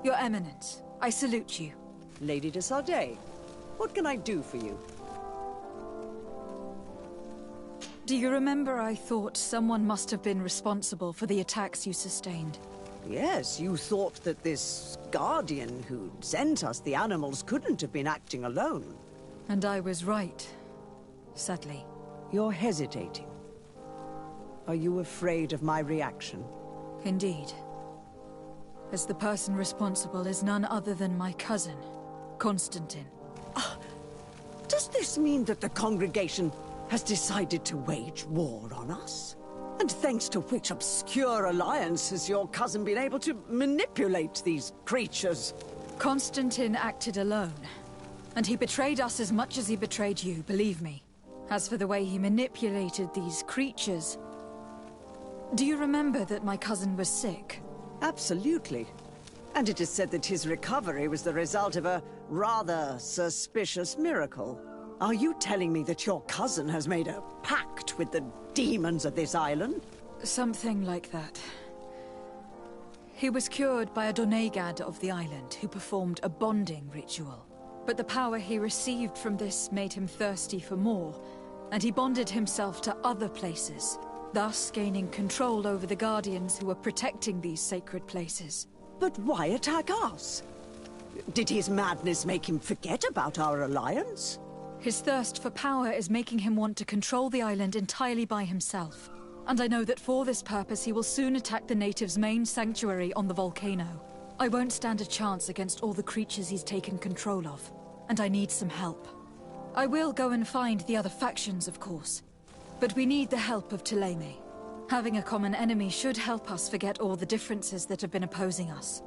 Your Eminence, I salute you. Lady de Sardet, what can I do for you? Do you remember I thought someone must have been responsible for the attacks you sustained? Yes, you thought that this guardian who'd sent us the animals couldn't have been acting alone. And I was right, sadly. You're hesitating. Are you afraid of my reaction? Indeed. As the person responsible is none other than my cousin, Constantine. Does this mean that the congregation has decided to wage war on us? And thanks to which obscure alliance has your cousin been able to manipulate these creatures? Constantine acted alone. And he betrayed us as much as he betrayed you, believe me. As for the way he manipulated these creatures... Do you remember that my cousin was sick? Absolutely. And it is said that his recovery was the result of a rather suspicious miracle. Are you telling me that your cousin has made a pact with the demons of this island? Something like that. He was cured by a Donegad of the island who performed a bonding ritual. But the power he received from this made him thirsty for more, and he bonded himself to other places, thus gaining control over the Guardians who were protecting these sacred places. But why attack us? Did his madness make him forget about our alliance? His thirst for power is making him want to control the island entirely by himself. And I know that for this purpose he will soon attack the natives' main sanctuary on the volcano. I won't stand a chance against all the creatures he's taken control of, and I need some help. I will go and find the other factions, of course, but we need the help of Thélème. Having a common enemy should help us forget all the differences that have been opposing us.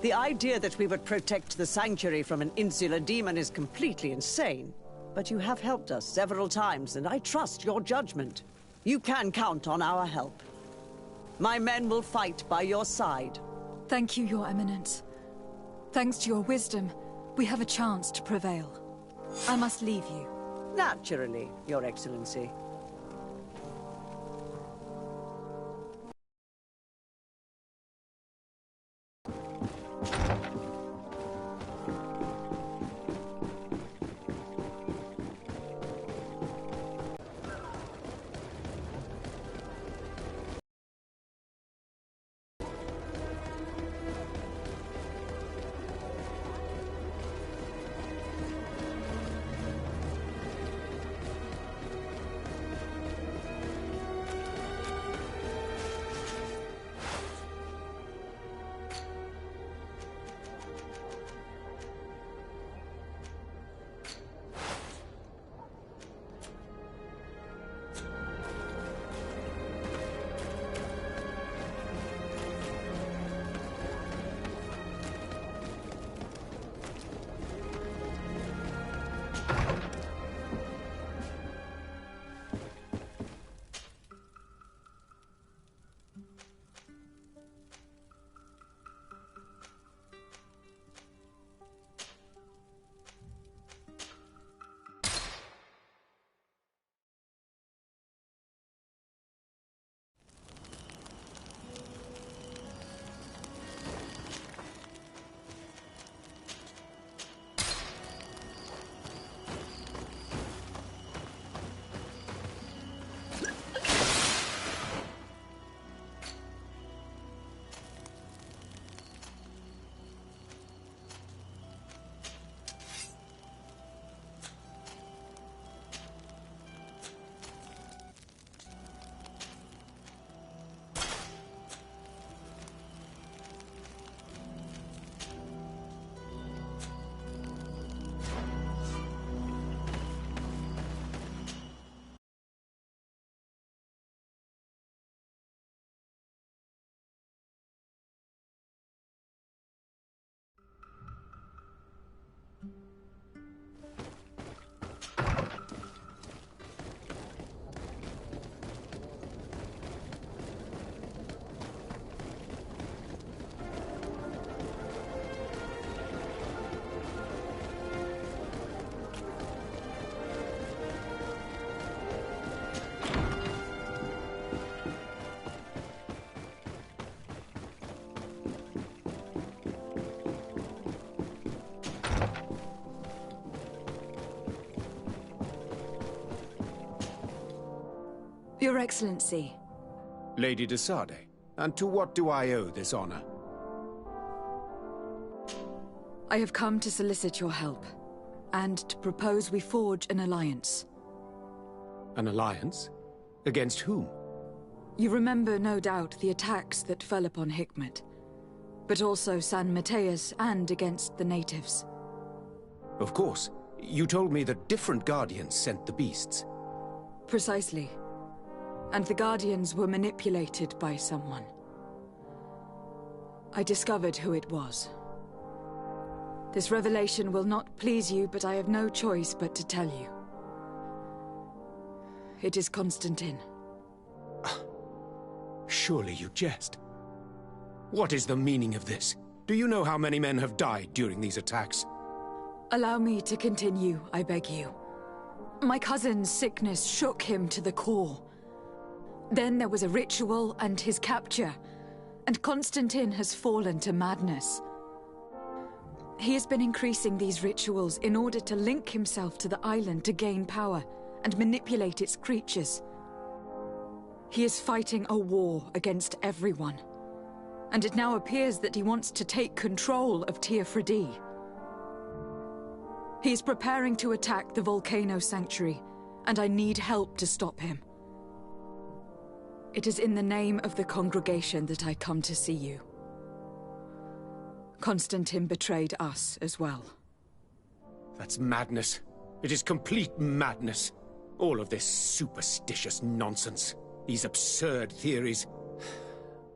The idea that we would protect the sanctuary from an insular demon is completely insane. But you have helped us several times, and I trust your judgment. You can count on our help. My men will fight by your side. Thank you, Your Eminence. Thanks to your wisdom, we have a chance to prevail. I must leave you. Naturally, Your Excellency. Your Excellency. Lady de Sade, and to what do I owe this honor? I have come to solicit your help, and to propose we forge an alliance. An alliance? Against whom? You remember, no doubt, the attacks that fell upon Hikmet, but also San Mateus and against the natives. Of course. You told me that different Guardians sent the beasts. Precisely. And the Guardians were manipulated by someone. I discovered who it was. This revelation will not please you, but I have no choice but to tell you. It is Constantine. Surely you jest. What is the meaning of this? Do you know how many men have died during these attacks? Allow me to continue, I beg you. My cousin's sickness shook him to the core. Then there was a ritual and his capture, and Constantine has fallen to madness. He has been increasing these rituals in order to link himself to the island to gain power and manipulate its creatures. He is fighting a war against everyone, and it now appears that he wants to take control of Teofredi. He is preparing to attack the volcano sanctuary, and I need help to stop him. It is in the name of the congregation that I come to see you. Constantine betrayed us as well. That's madness. It is complete madness. All of this superstitious nonsense. These absurd theories.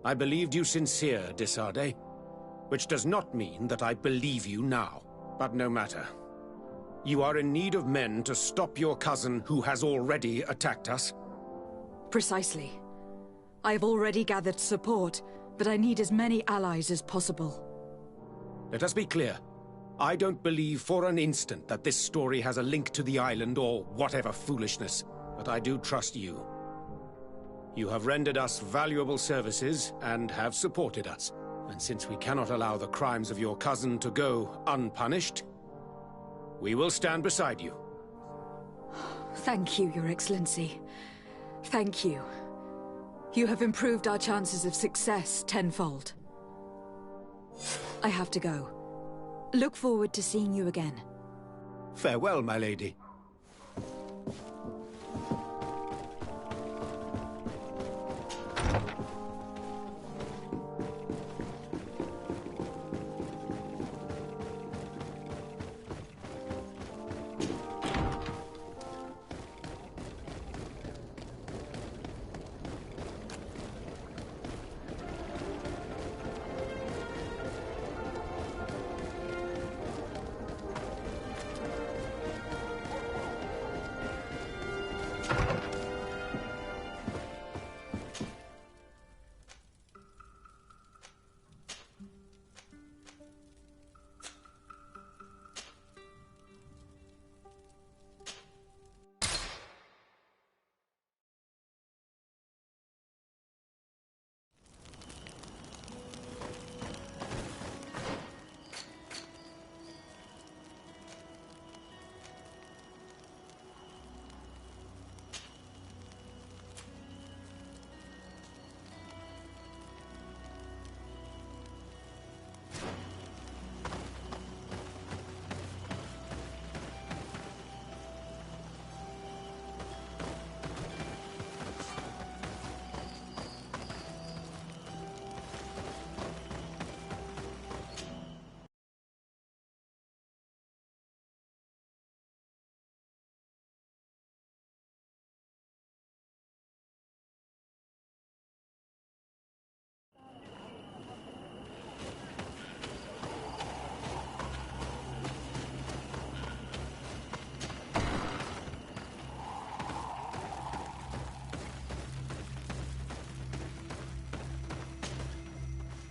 I believed you sincere, de Sade, which does not mean that I believe you now. But no matter. You are in need of men to stop your cousin who has already attacked us? Precisely. I have already gathered support, but I need as many allies as possible. Let us be clear. I don't believe for an instant that this story has a link to the island or whatever foolishness, but I do trust you. You have rendered us valuable services and have supported us. And since we cannot allow the crimes of your cousin to go unpunished, we will stand beside you. Thank you, Your Excellency. Thank you. You have improved our chances of success tenfold. I have to go. Look forward to seeing you again. Farewell, my lady.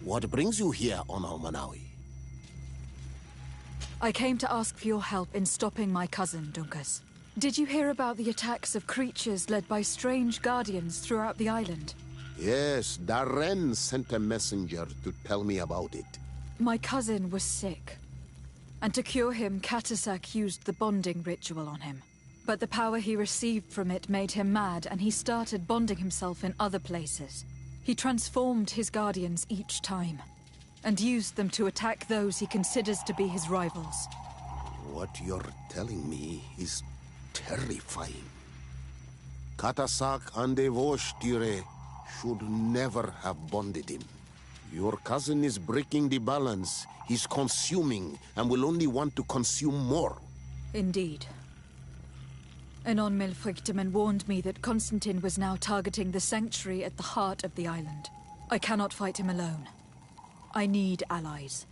What brings you here on Manawi? I came to ask for your help in stopping my cousin, Dunkas. Did you hear about the attacks of creatures led by strange guardians throughout the island? Yes, Darren sent a messenger to tell me about it. My cousin was sick, and to cure him, Katasak used the bonding ritual on him. But the power he received from it made him mad, and he started bonding himself in other places. He transformed his guardians each time, and used them to attack those he considers to be his rivals. What you're telling me is terrifying. Katasak and Devosh'Tire should never have bonded him. Your cousin is breaking the balance. He's consuming, and will only want to consume more. Indeed. Anon Milfrichteman warned me that Constantine was now targeting the sanctuary at the heart of the island. I cannot fight him alone. I need allies.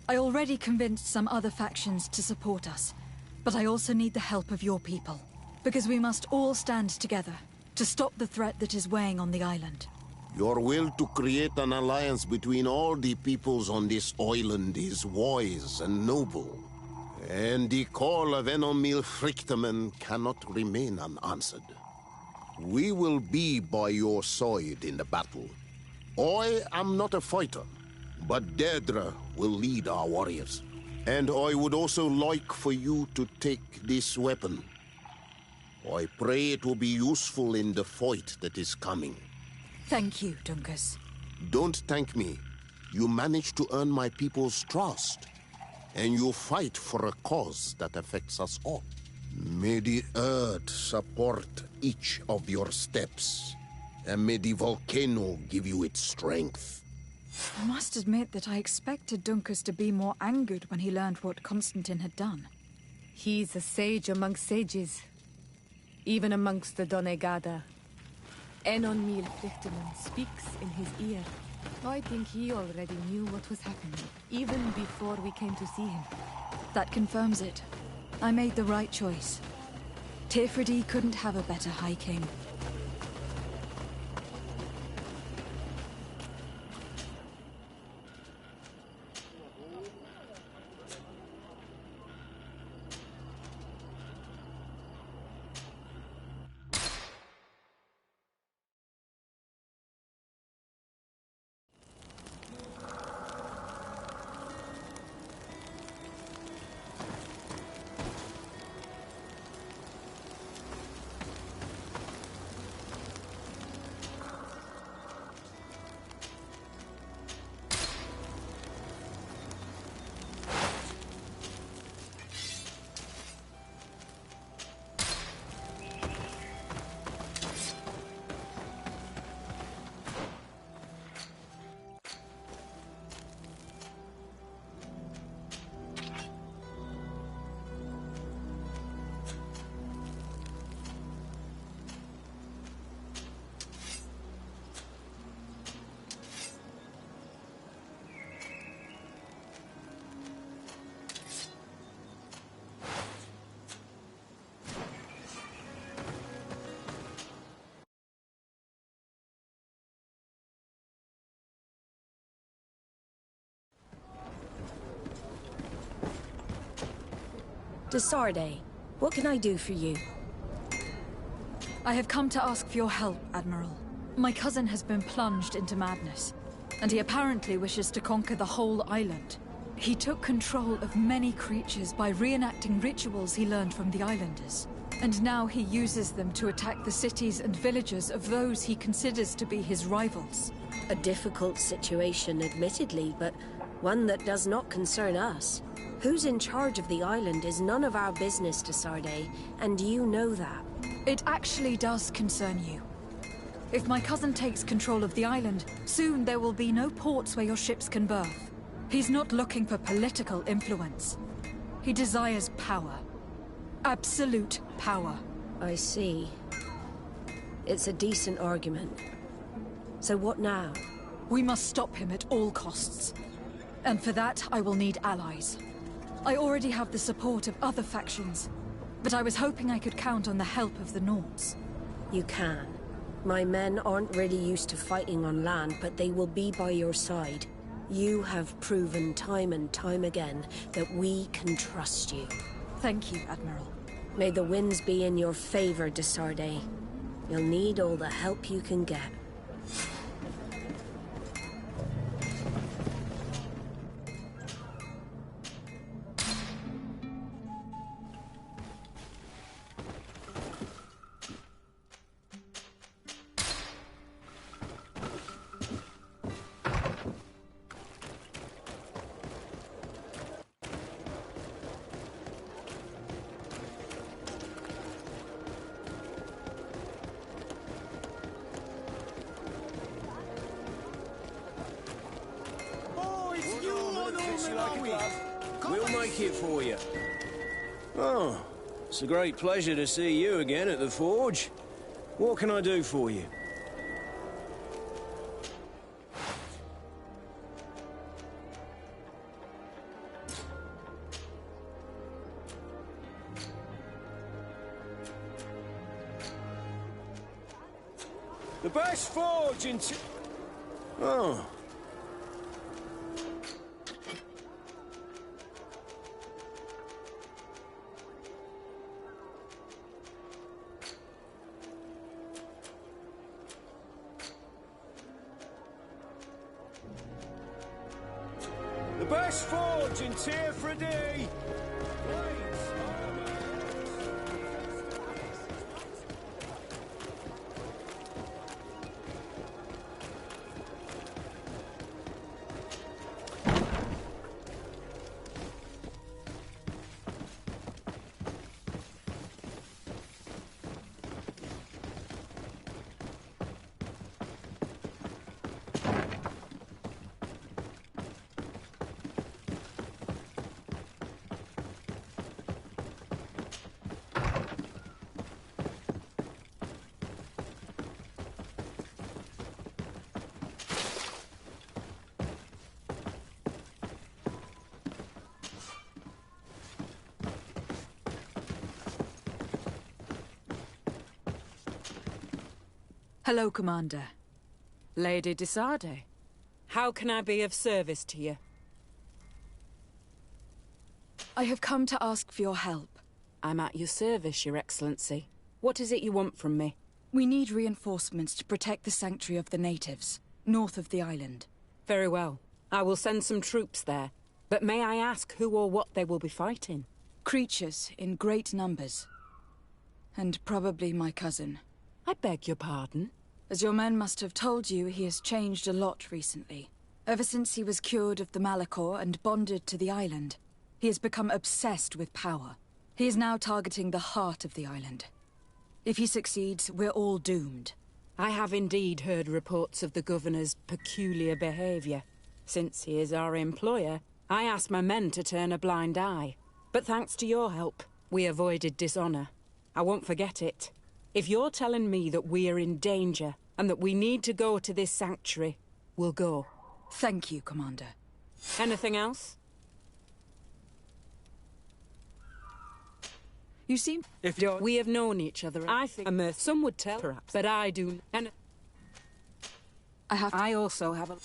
I already convinced some other factions to support us, but I also need the help of your people. Because we must all stand together to stop the threat that is weighing on the island. Your will to create an alliance between all the peoples on this island is wise and noble. And the call of Enomil Frichteman cannot remain unanswered. We will be by your side in the battle. I am not a fighter, but Deirdre will lead our warriors. And I would also like for you to take this weapon. I pray it will be useful in the fight that is coming. Thank you, Dunkus. Don't thank me. You managed to earn my people's trust. And you fight for a cause that affects us all. May the earth support each of your steps. And may the volcano give you its strength. I must admit that I expected Dunkus to be more angered when he learned what Constantine had done. He's a sage amongst sages. Even amongst the Donegada. Enon Mil Frichteman speaks in his ear. I think he already knew what was happening, even before we came to see him. That confirms it. I made the right choice. Tifridi couldn't have a better High King. Desarde, what can I do for you? I have come to ask for your help, Admiral. My cousin has been plunged into madness, and he apparently wishes to conquer the whole island. He took control of many creatures by reenacting rituals he learned from the islanders. And now he uses them to attack the cities and villages of those he considers to be his rivals. A difficult situation, admittedly, but one that does not concern us. Who's in charge of the island is none of our business, Desarde, and you know that. It actually does concern you. If my cousin takes control of the island, soon there will be no ports where your ships can berth. He's not looking for political influence. He desires power. Absolute power. I see. It's a decent argument. So what now? We must stop him at all costs. And for that, I will need allies. I already have the support of other factions, but I was hoping I could count on the help of the Nords. You can. My men aren't really used to fighting on land, but they will be by your side. You have proven time and time again that we can trust you. Thank you, Admiral. May the winds be in your favor, Desarde. You'll need all the help you can get. you like a glove? We'll make it for you. Oh, it's a great pleasure to see you again at the Forge. What can I do for you? The best forge in Oh. The best forge in Tearfredy! Hello, Commander. Lady Desade, how can I be of service to you? I have come to ask for your help. I'm at your service, Your Excellency. What is it you want from me? We need reinforcements to protect the sanctuary of the natives, north of the island. Very well. I will send some troops there. But may I ask who or what they will be fighting? Creatures in great numbers. And probably my cousin. I beg your pardon? As your men must have told you, he has changed a lot recently. Ever since he was cured of the Malachor and bonded to the island, he has become obsessed with power. He is now targeting the heart of the island. If he succeeds, we're all doomed. I have indeed heard reports of the Governor's peculiar behavior. Since he is our employer, I asked my men to turn a blind eye. But thanks to your help, we avoided dishonor. I won't forget it. If you're telling me that we are in danger, and that we need to go to this sanctuary, we'll go. Thank you, Commander. Anything else? You seem... We have known each other, I think. Some would tell, perhaps, but I do. And I also have a...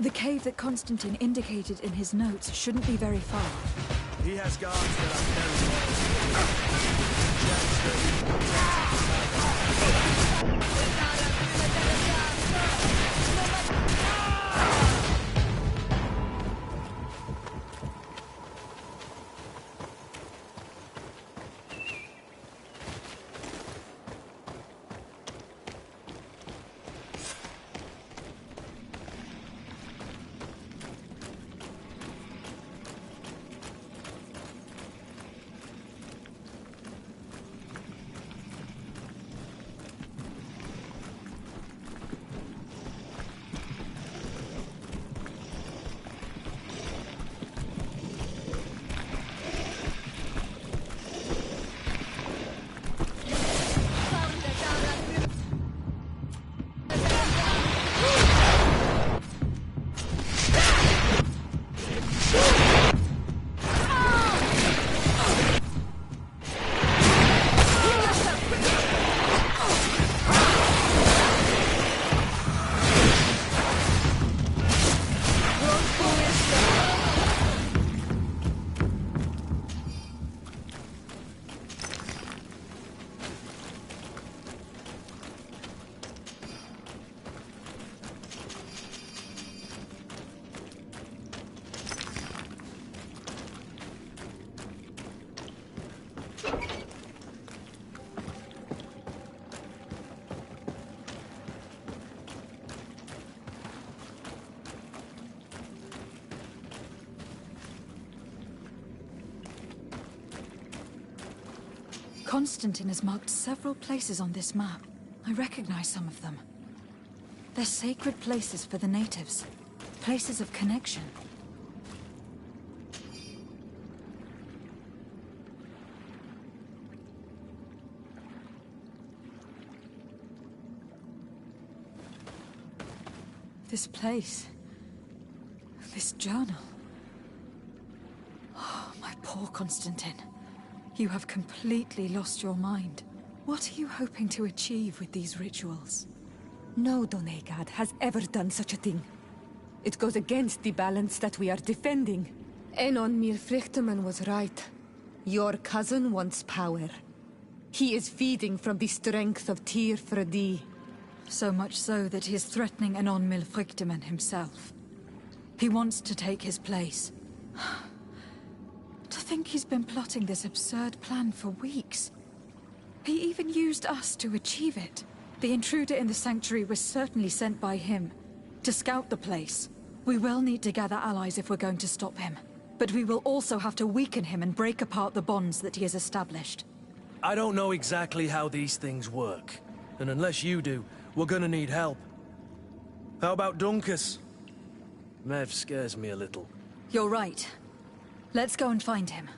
The cave that Constantine indicated in his notes shouldn't be very far. He has guards that are Constantine has marked several places on this map. I recognize some of them. They're sacred places for the natives. Places of connection. This place. This journal. Oh, my poor Constantine. You have completely lost your mind. What are you hoping to achieve with these rituals? No Donegad has ever done such a thing. It goes against the balance that we are defending. Enon Mirfrichteman was right. Your cousin wants power. He is feeding from the strength of Tyr Fredi. So much so that he is threatening Enon Milfrichteman himself. He wants to take his place. To think he's been plotting this absurd plan for weeks. He even used us to achieve it. The intruder in the sanctuary was certainly sent by him to scout the place. We will need to gather allies if we're going to stop him. But we will also have to weaken him and break apart the bonds that he has established. I don't know exactly how these things work. And unless you do, we're gonna need help. How about Dunkus? Mev scares me a little. You're right. Let's go and find him.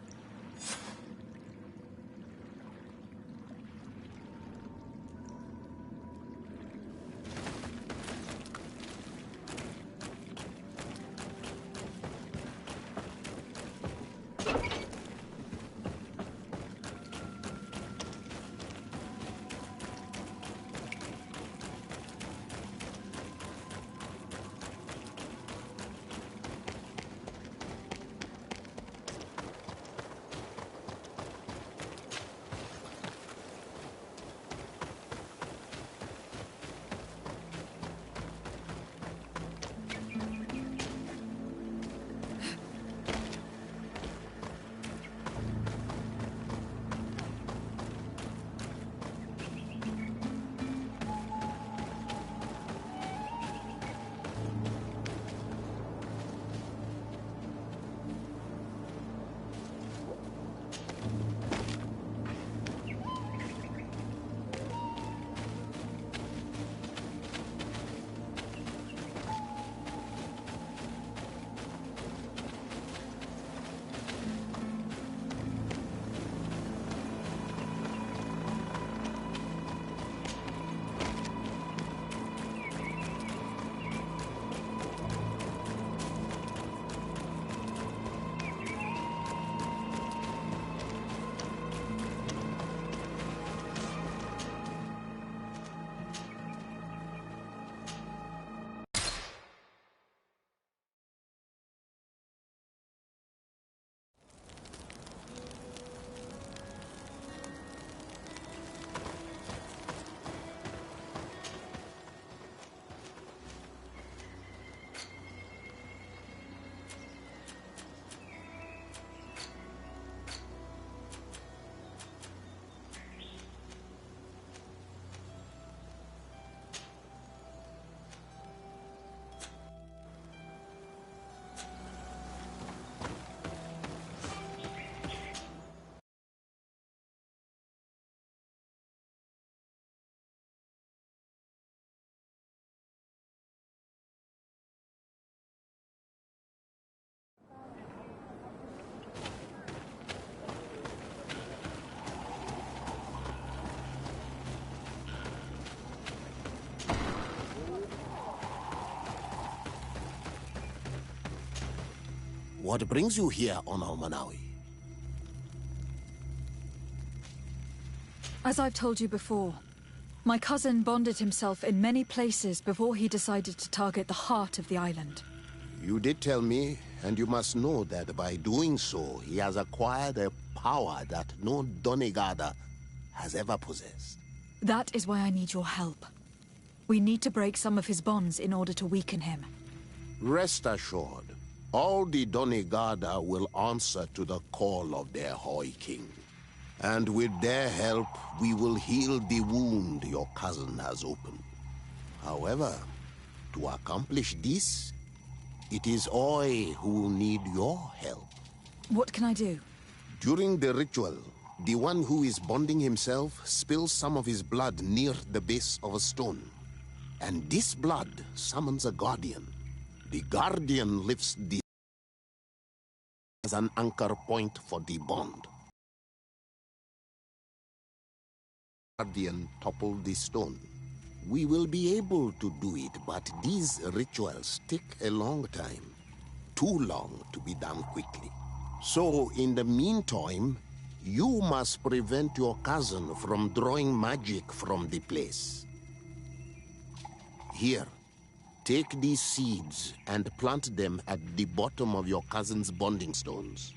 What brings you here on Almanawi? As I've told you before, my cousin bonded himself in many places before he decided to target the heart of the island. You did tell me, and you must know that by doing so, he has acquired a power that no Donegada has ever possessed. That is why I need your help. We need to break some of his bonds in order to weaken him. Rest assured, all the Donegada will answer to the call of their Hoi King. And with their help, we will heal the wound your cousin has opened. However, to accomplish this, it is I who will need your help. What can I do? During the ritual, the one who is bonding himself spills some of his blood near the base of a stone. And this blood summons a guardian. The guardian lifts the as an anchor point for the bond. Guardian toppled the stone. We will be able to do it, but these rituals take a long time. Too long to be done quickly. So, in the meantime, you must prevent your cousin from drawing magic from the place. Here, take these seeds and plant them at the bottom of your cousin's bonding stones.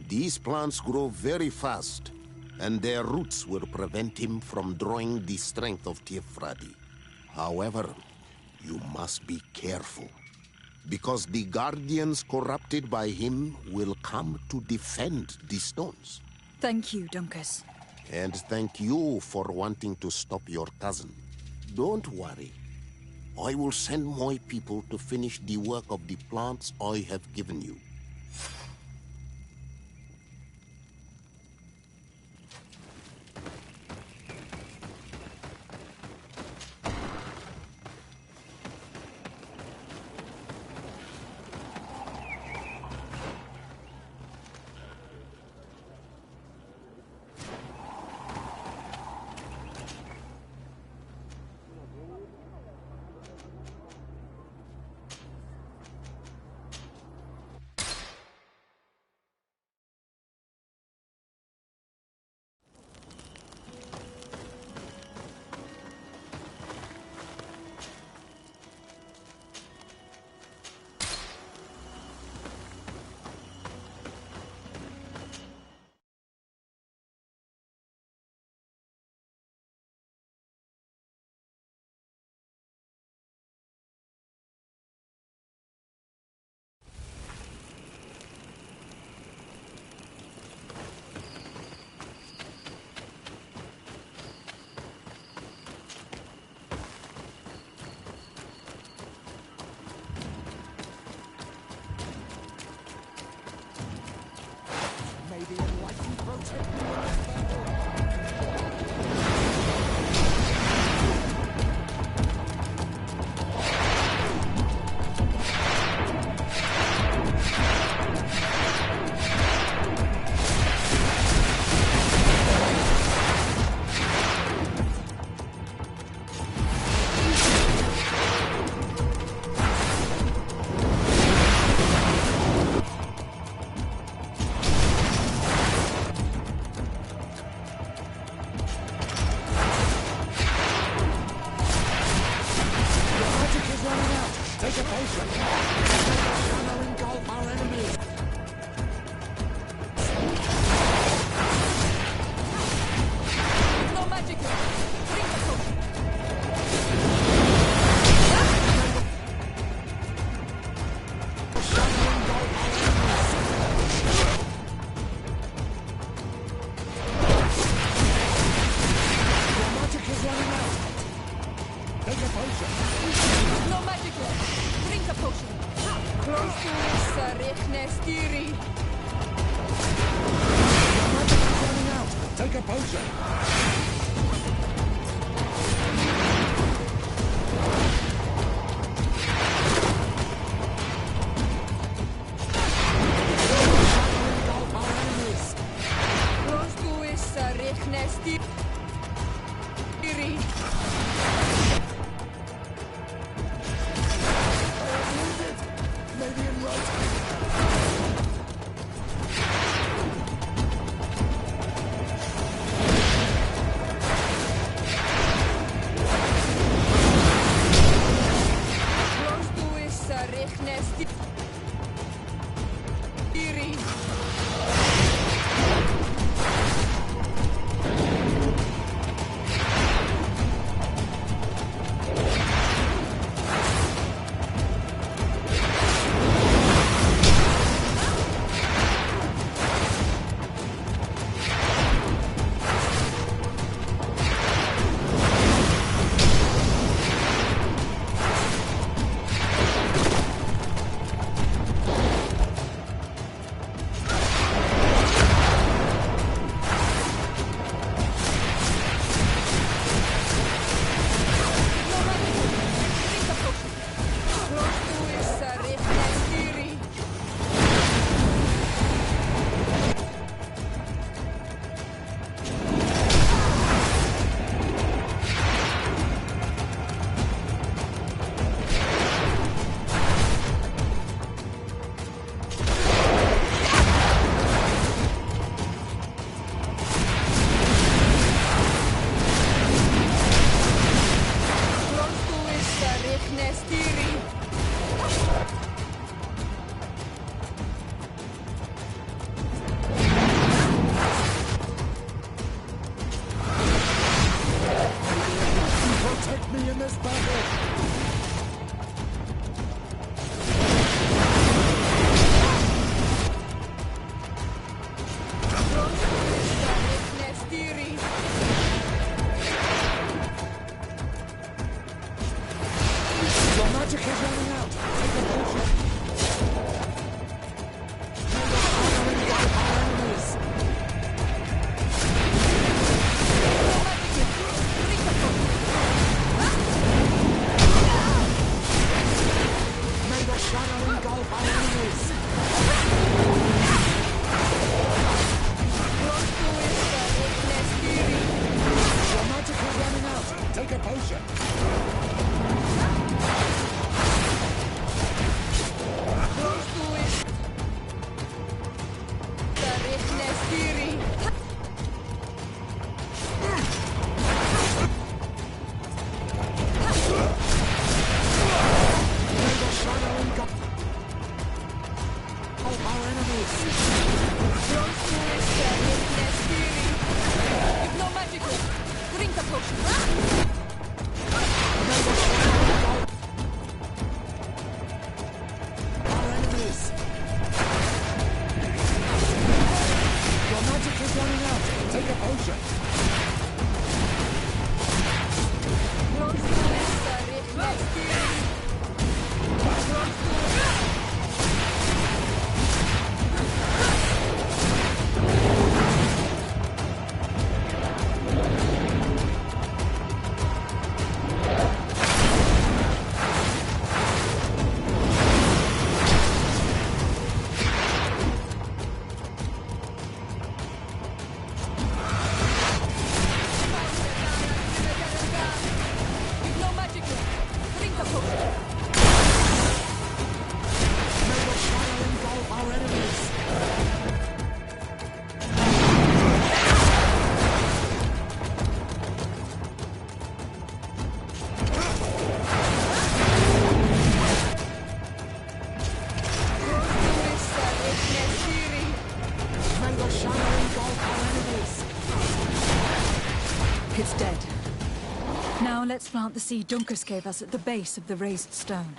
These plants grow very fast, and their roots will prevent him from drawing the strength of Tifradi. However, you must be careful, because the guardians corrupted by him will come to defend the stones. Thank you, Dunkus. And thank you for wanting to stop your cousin. Don't worry. I will send my people to finish the work of the plants I have given you. potion! It's dead. Now let's plant the seed Dunkus gave us at the base of the raised stone.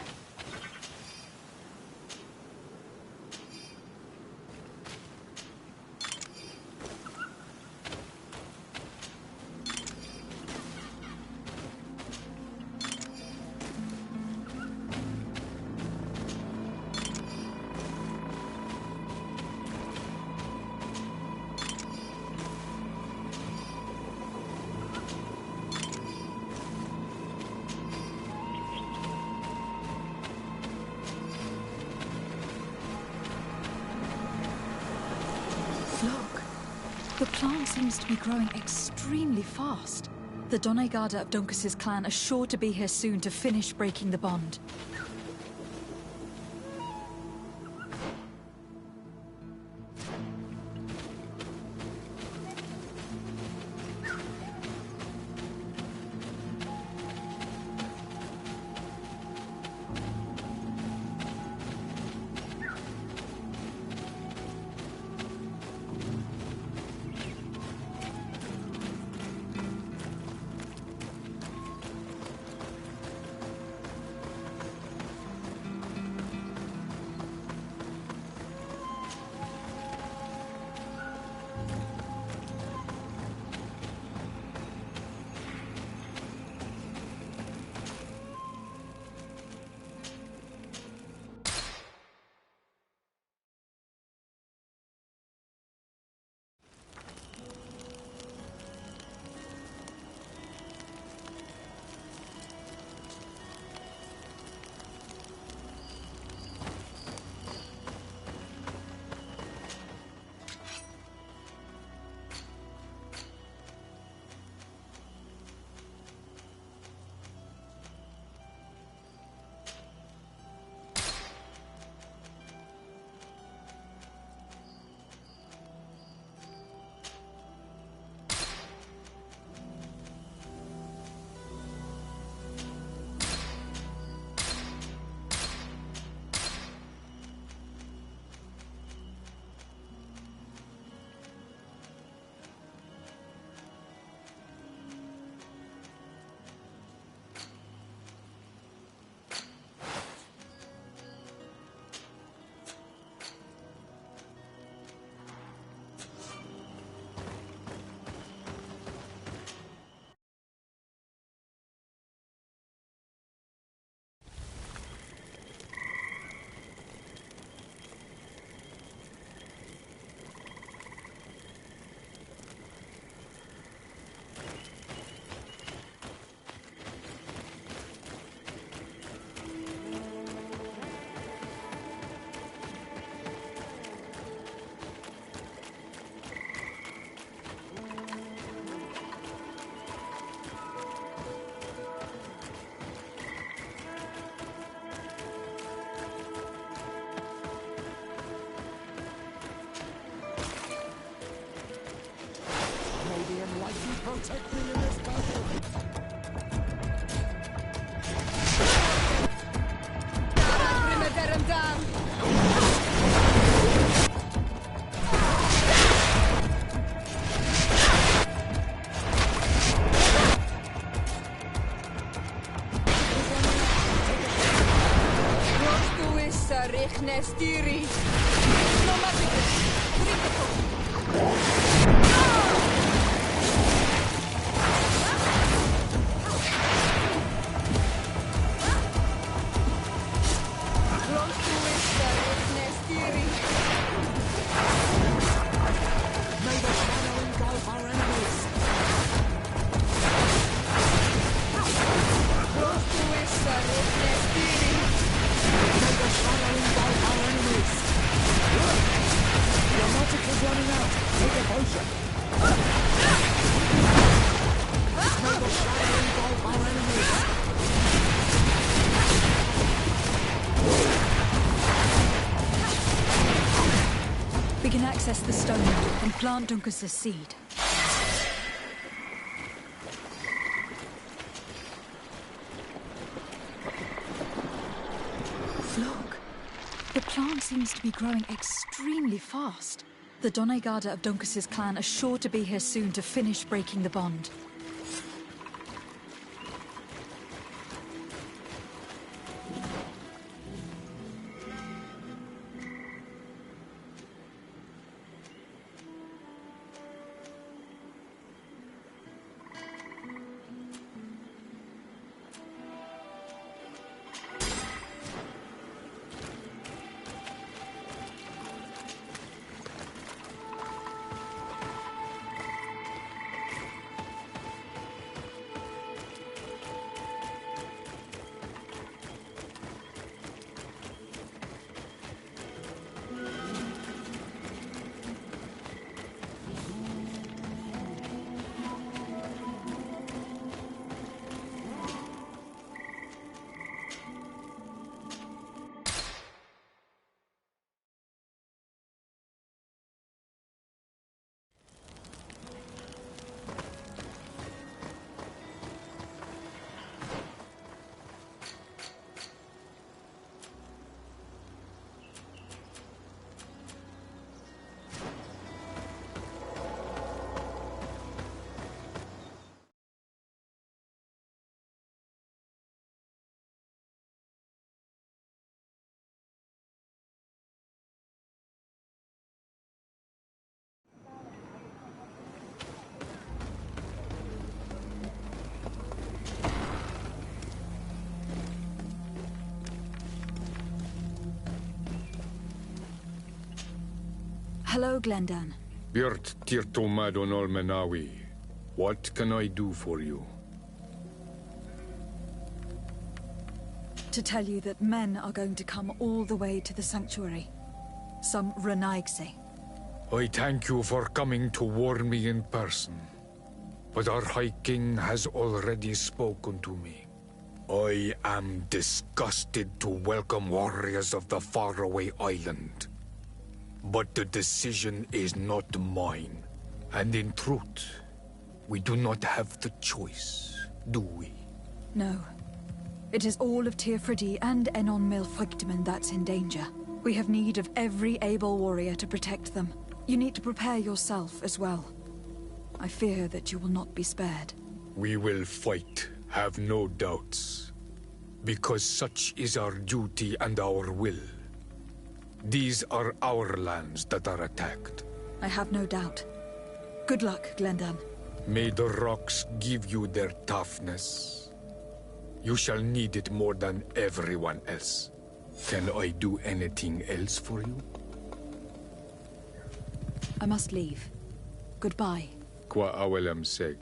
Look, the plant seems to be growing extremely fast. The Donegada of Dunkus's clan are sure to be here soon to finish breaking the bond. Nestiri. No magic. May the shadow engulf our enemies! May the shadow engulf our enemies! Your magic is running out! Take a potion! May the shadow engulf our enemies! We can access the stone and plant Dunkus's seed. Look, the plant seems to be growing extremely fast. The Donegada of Dunkus's clan are sure to be here soon to finish breaking the bond. Hello, Glendan. Birt Tirtomadon Olmenawi. What can I do for you? To tell you that men are going to come all the way to the sanctuary. Some Renaigse. I thank you for coming to warn me in person. But our High King has already spoken to me. I am disgusted to welcome warriors of the faraway island. But the decision is not mine. And in truth, we do not have the choice, do we? No. It is all of Tirfridi and Enon Milfrictiman that's in danger. We have need of every able warrior to protect them. You need to prepare yourself as well. I fear that you will not be spared. We will fight, have no doubts. Because such is our duty and our will. These are our lands that are attacked. I have no doubt. Good luck, Glendan. May the rocks give you their toughness. You shall need it more than everyone else. Can I do anything else for you? I must leave. Goodbye. Qua awelem seg.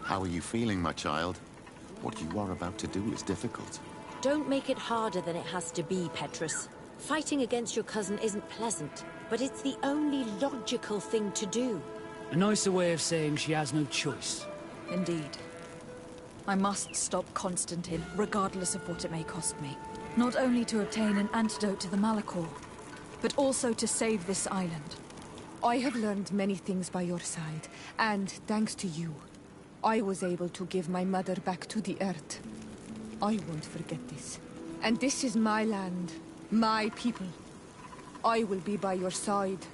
How are you feeling, my child? What you are about to do is difficult. Don't make it harder than it has to be, Petrus. Fighting against your cousin isn't pleasant, but it's the only logical thing to do. A nicer way of saying she has no choice. Indeed. I must stop Constantine, regardless of what it may cost me. Not only to obtain an antidote to the Malachor, but also to save this island. I have learned many things by your side, and thanks to you, I was able to give my mother back to the Earth. I won't forget this. And this is my land, my people. I will be by your side.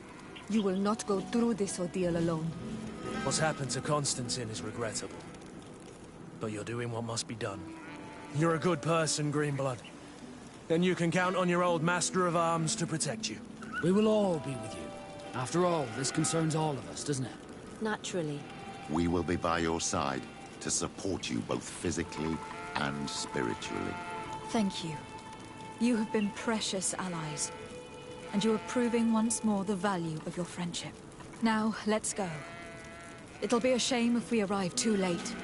You will not go through this ordeal alone. What's happened to Constantine is regrettable. But you're doing what must be done. You're a good person, Greenblood. And you can count on your old master of arms to protect you. We will all be with you. After all, this concerns all of us, doesn't it? Naturally. We will be by your side to support you both physically and spiritually. Thank you. You have been precious allies. And you are proving once more the value of your friendship. Now, let's go. It'll be a shame if we arrive too late.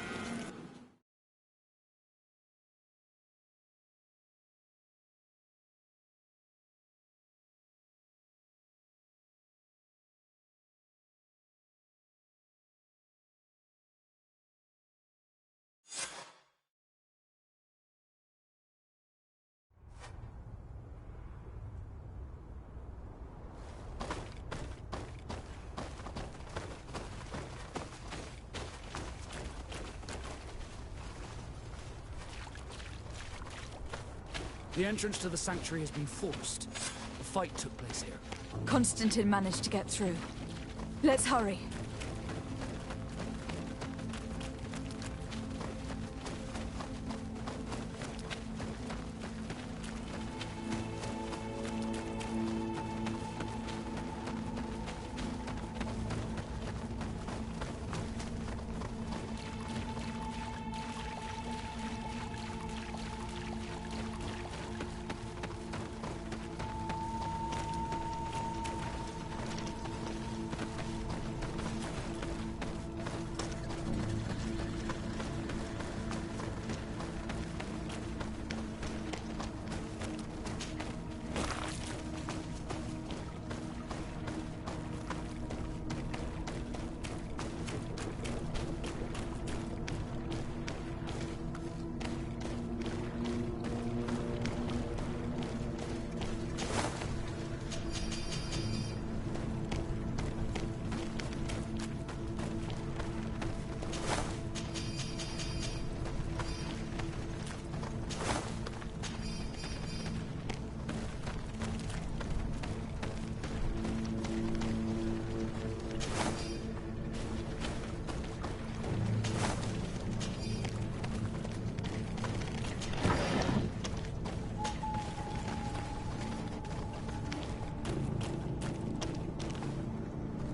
The entrance to the sanctuary has been forced. A fight took place here. Constantine managed to get through. Let's hurry.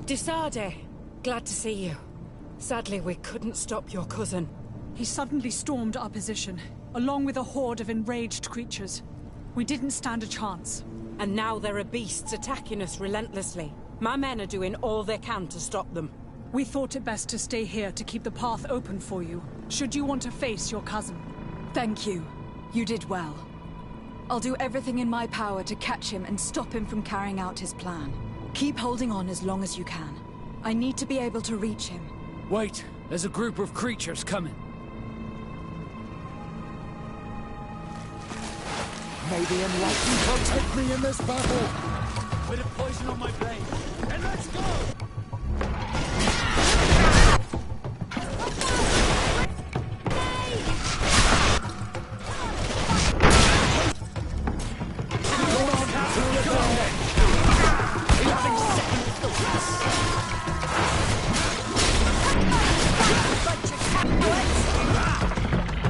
Disade, glad to see you. Sadly, we couldn't stop your cousin. He suddenly stormed our position, along with a horde of enraged creatures. We didn't stand a chance. And now there are beasts attacking us relentlessly. My men are doing all they can to stop them. We thought it best to stay here to keep the path open for you, should you want to face your cousin. Thank you. You did well. I'll do everything in my power to catch him and stop him from carrying out his plan. Keep holding on as long as you can. I need to be able to reach him. Wait, there's a group of creatures coming. May the enlightened protect me in this battle! Bit of poison on my blade, and let's go!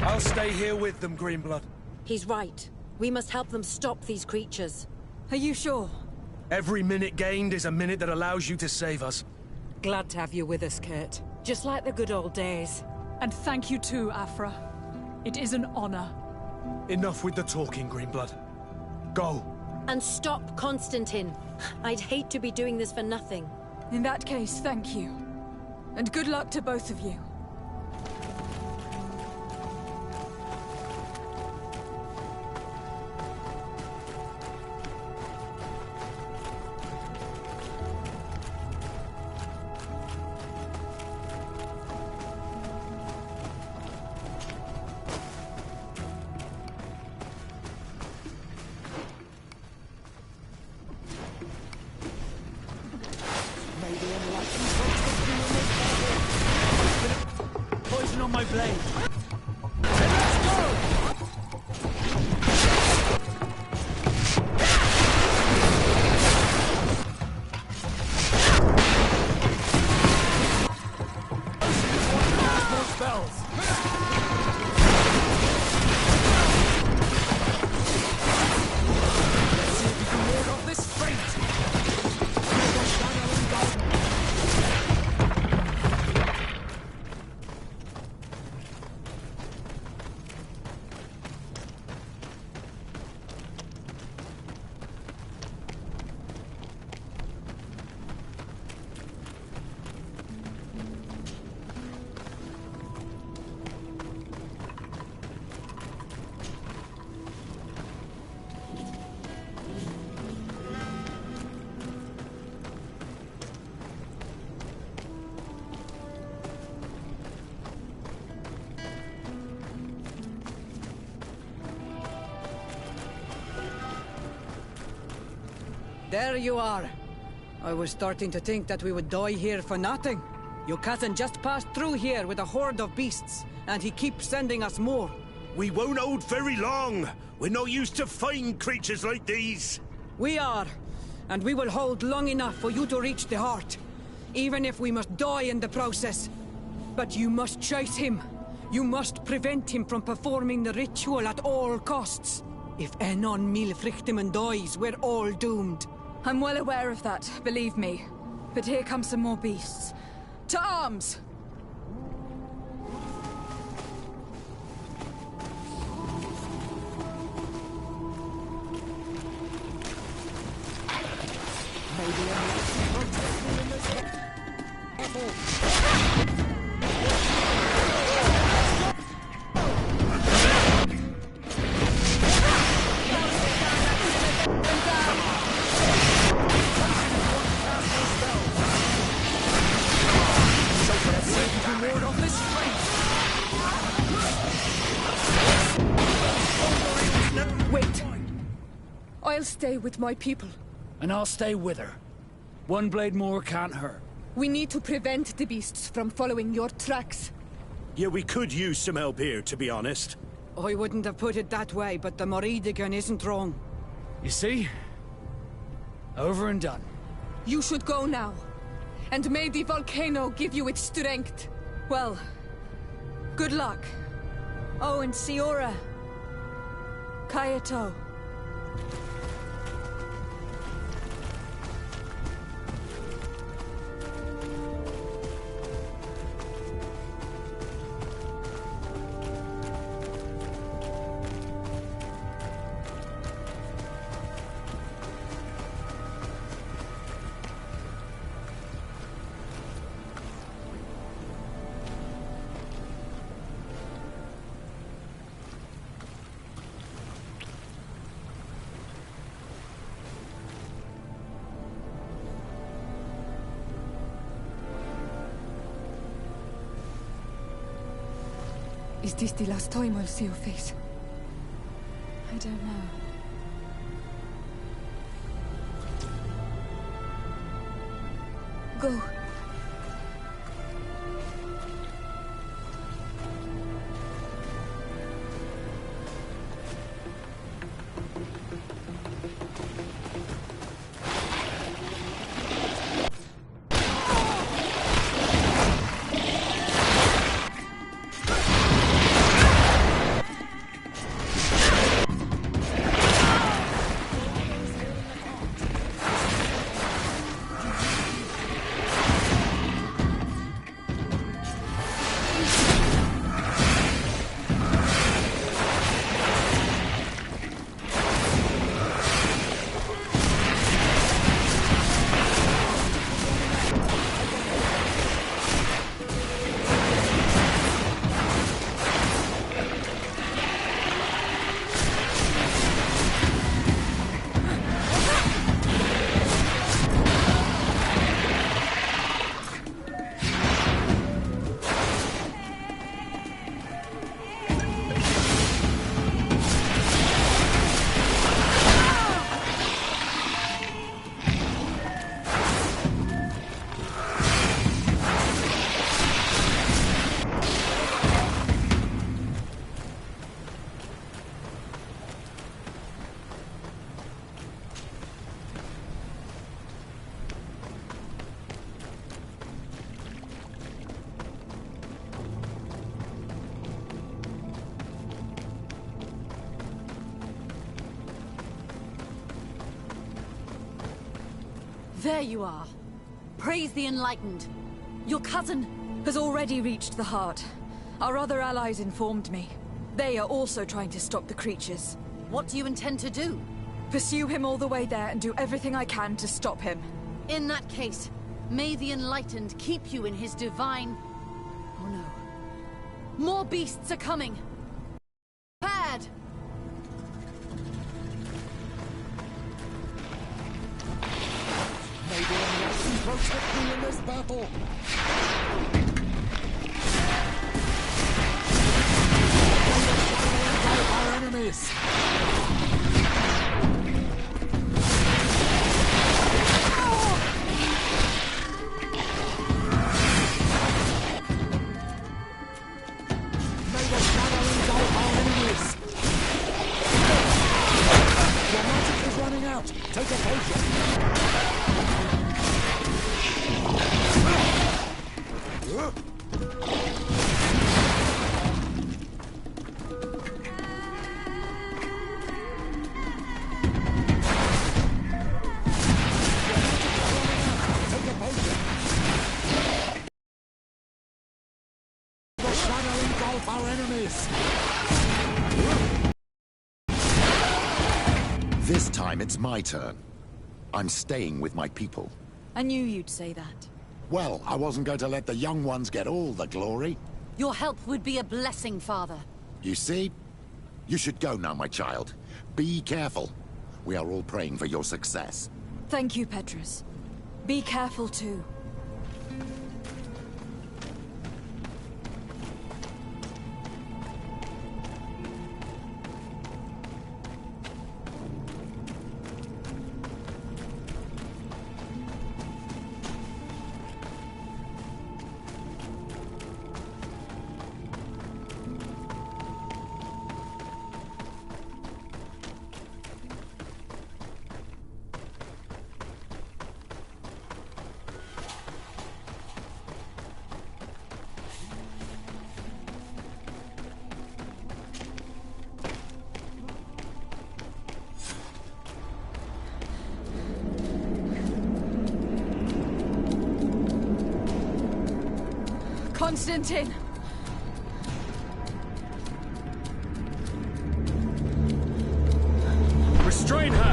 I'll stay here with them, Greenblood. He's right. We must help them stop these creatures. Are you sure? Every minute gained is a minute that allows you to save us. Glad to have you with us, Kurt. Just like the good old days. And thank you too, Afra. It is an honor. Enough with the talking, Greenblood. Go. And stop Constantine. I'd hate to be doing this for nothing. In that case, thank you. And good luck to both of you. on my blade. There you are. I was starting to think that we would die here for nothing. Your cousin just passed through here with a horde of beasts, and he keeps sending us more. We won't hold very long. We're not used to fighting creatures like these. We are, and we will hold long enough for you to reach the heart, even if we must die in the process. But you must chase him. You must prevent him from performing the ritual at all costs. If Enon Milfrichteman dies, we're all doomed. I'm well aware of that, believe me. But here come some more beasts. To arms! Wait. I'll stay with my people. And I'll stay with her. One blade more can't hurt. We need to prevent the beasts from following your tracks. Yeah, we could use some help here, to be honest. I wouldn't have put it that way, but the Moridigan isn't wrong. You see? Over and done. You should go now. And may the volcano give you its strength. Well, good luck. Oh, and Siora. Kayato. Is this the last time I'll see your face? I don't know. Go. There you are. Praise the Enlightened. Your cousin has already reached the heart. Our other allies informed me. They are also trying to stop the creatures. What do you intend to do? Pursue him all the way there and do everything I can to stop him. In that case, may the Enlightened keep you in his divine... Oh no. More beasts are coming! Prepared! May the Enlightened protect me in this battle! Our enemies! Take a potion! The shadow engulf our enemies! This time it's my turn. I'm staying with my people. I knew you'd say that. Well, I wasn't going to let the young ones get all the glory. Your help would be a blessing, Father. You see? You should go now, my child. Be careful. We are all praying for your success. Thank you, Petrus. Be careful too. Constantine! Restrain her!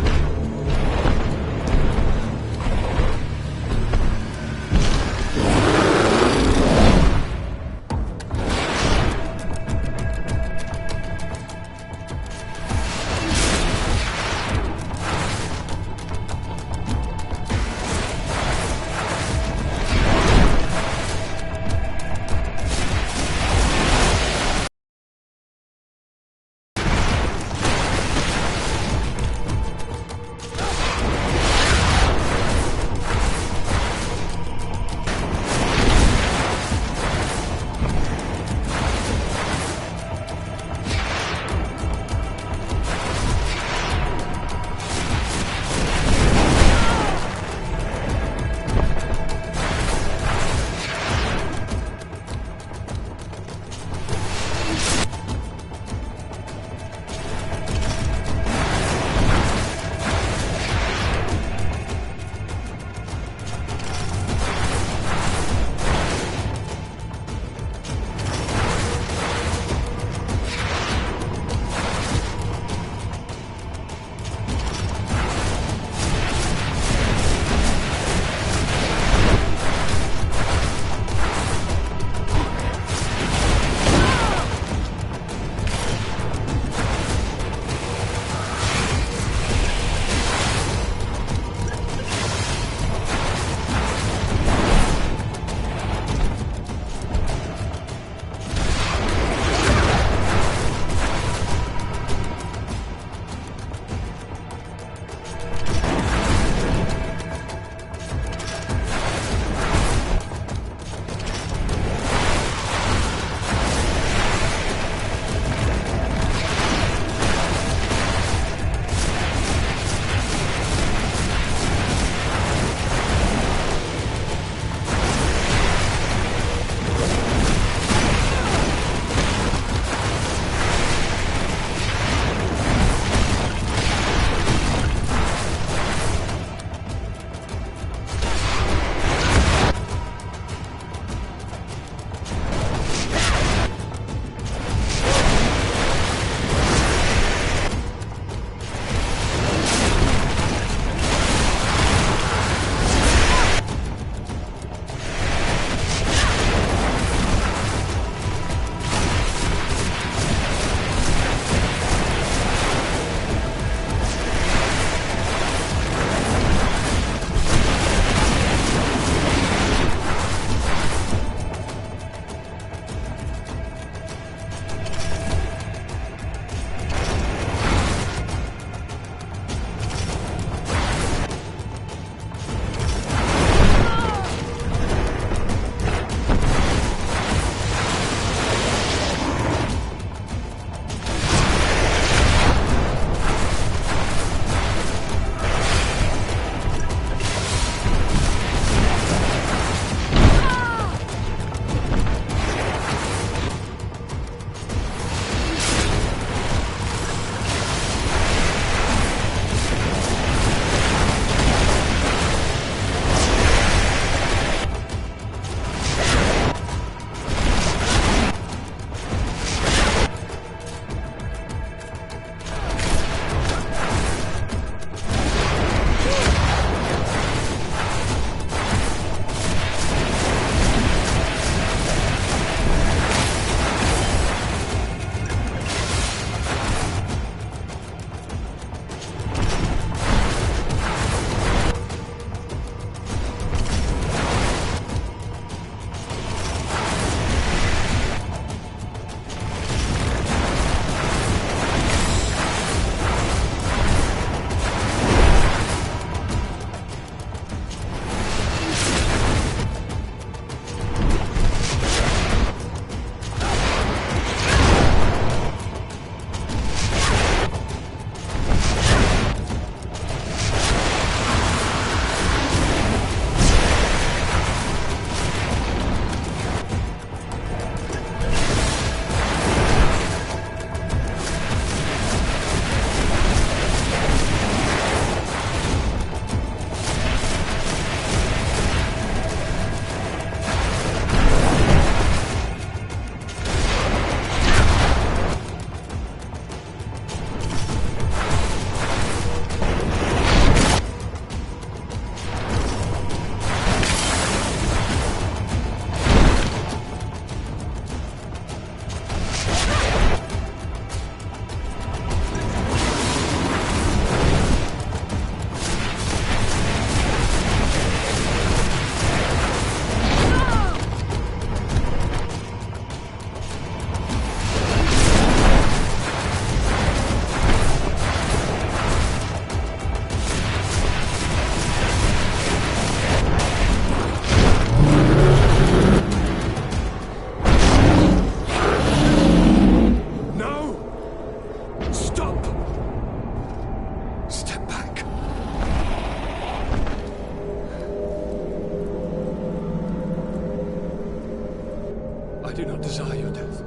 I do not desire your death.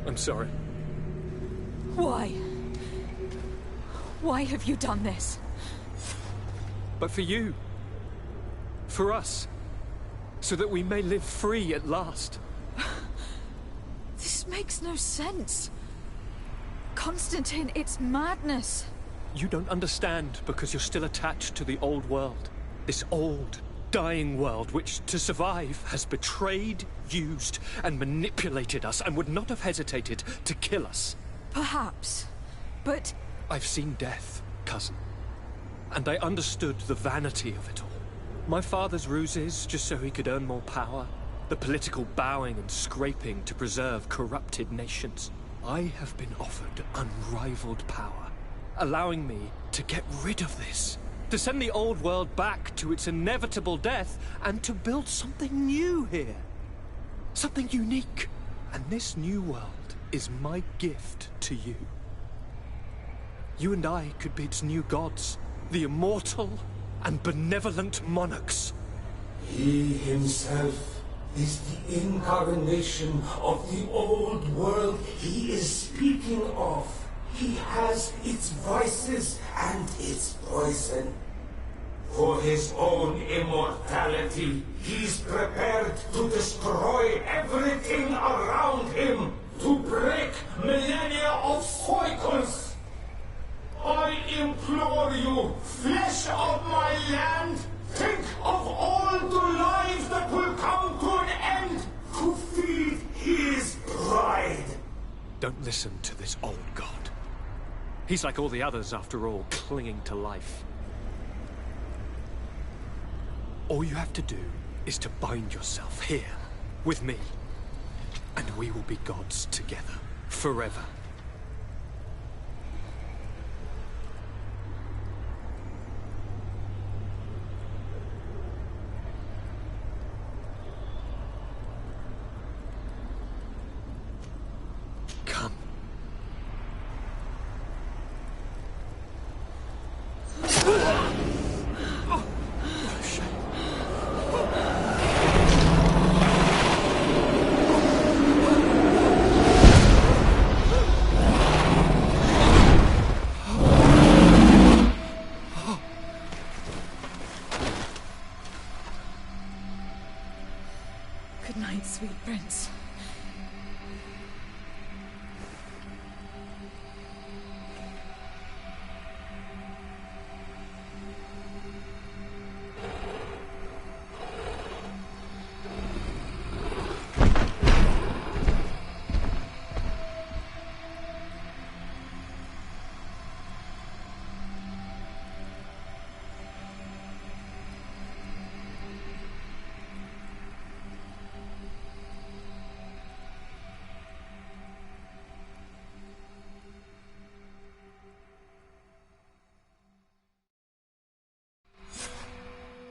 I'm sorry. Why? Why have you done this? But for you. For us. So that we may live free at last. This makes no sense. Constantine, it's madness. You don't understand because you're still attached to the old world. This old, dying world which, to survive, has betrayed, used, and manipulated us and would not have hesitated to kill us. Perhaps. But... I've seen death, cousin. And I understood the vanity of it all. My father's ruses just so he could earn more power. The political bowing and scraping to preserve corrupted nations. I have been offered unrivaled power, allowing me to get rid of this. To send the old world back to its inevitable death and to build something new here. Something unique. And this new world is my gift to you. You and I could be its new gods, the immortal and benevolent monarchs. He himself is the incarnation of the old world he is speaking of. He has its vices and its poison. For his own immortality, he's prepared to destroy everything around him, to break millennia of cycles. I implore you, flesh of my land, think of all the lives that will come to an end to feed his pride. Don't listen to this old god. He's like all the others, after all, clinging to life. All you have to do is to bind yourself here, with me. And we will be gods together, forever. Come. Good night, sweet prince.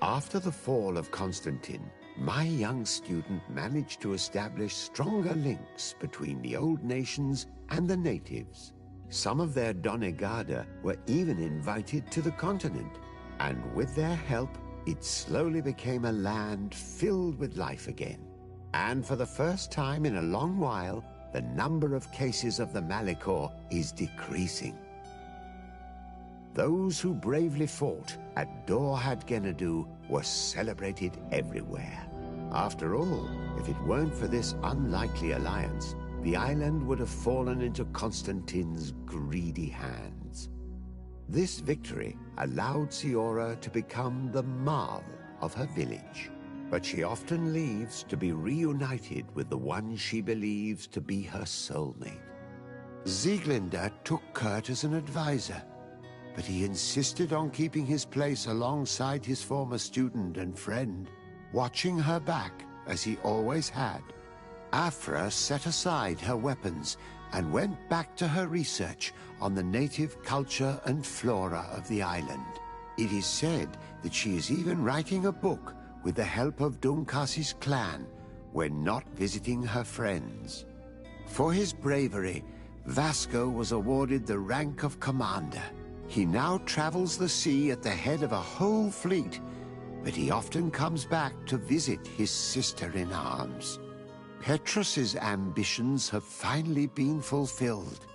After the fall of Constantine, my young student managed to establish stronger links between the old nations and the natives. Some of their Donegada were even invited to the continent, and with their help, it slowly became a land filled with life again. And for the first time in a long while, the number of cases of the Malichor is decreasing. Those who bravely fought at Dorhad Genadu were celebrated everywhere. After all, if it weren't for this unlikely alliance, the island would have fallen into Constantine's greedy hands. This victory allowed Siora to become the Marl of her village, but she often leaves to be reunited with the one she believes to be her soulmate. Sieglinde took Kurt as an advisor, but he insisted on keeping his place alongside his former student and friend, watching her back as he always had. Afra set aside her weapons and went back to her research on the native culture and flora of the island. It is said that she is even writing a book with the help of Dunkasi's clan when not visiting her friends. For his bravery, Vasco was awarded the rank of commander. He now travels the sea at the head of a whole fleet, but he often comes back to visit his sister-in-arms. Petrus's ambitions have finally been fulfilled.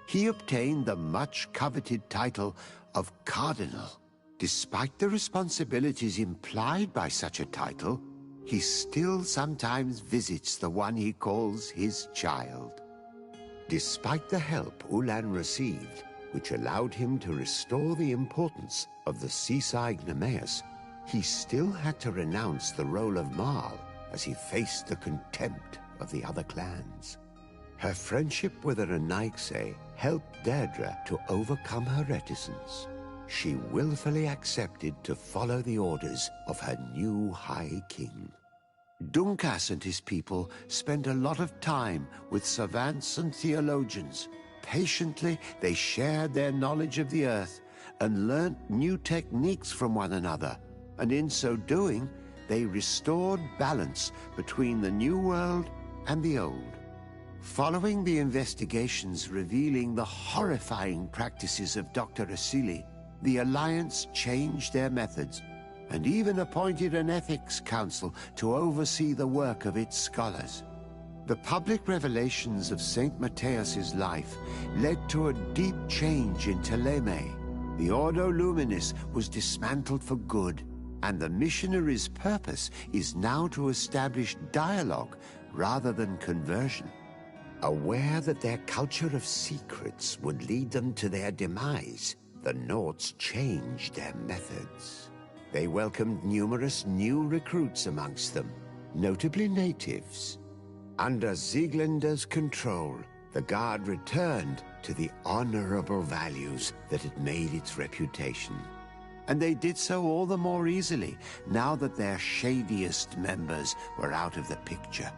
He obtained the much-coveted title of Cardinal. Despite the responsibilities implied by such a title, he still sometimes visits the one he calls his child. Despite the help Ulan received, which allowed him to restore the importance of the seaside Nemeus, he still had to renounce the role of Marl as he faced the contempt of the other clans. Her friendship with Aranaikse helped Deirdre to overcome her reticence. She willfully accepted to follow the orders of her new High King. Dunkas and his people spent a lot of time with savants and theologians. Patiently, they shared their knowledge of the Earth and learnt new techniques from one another, and in so doing, they restored balance between the New World and the Old. Following the investigations revealing the horrifying practices of Dr. Asili, the Alliance changed their methods and even appointed an ethics council to oversee the work of its scholars. The public revelations of St. Matthias's life led to a deep change in Teleme. The Ordo Luminis was dismantled for good, and the missionaries' purpose is now to establish dialogue rather than conversion. Aware that their culture of secrets would lead them to their demise, the Nords changed their methods. They welcomed numerous new recruits amongst them, notably natives. Under Sieglinder's control, the Guard returned to the honorable values that had made its reputation. And they did so all the more easily now that their shadiest members were out of the picture.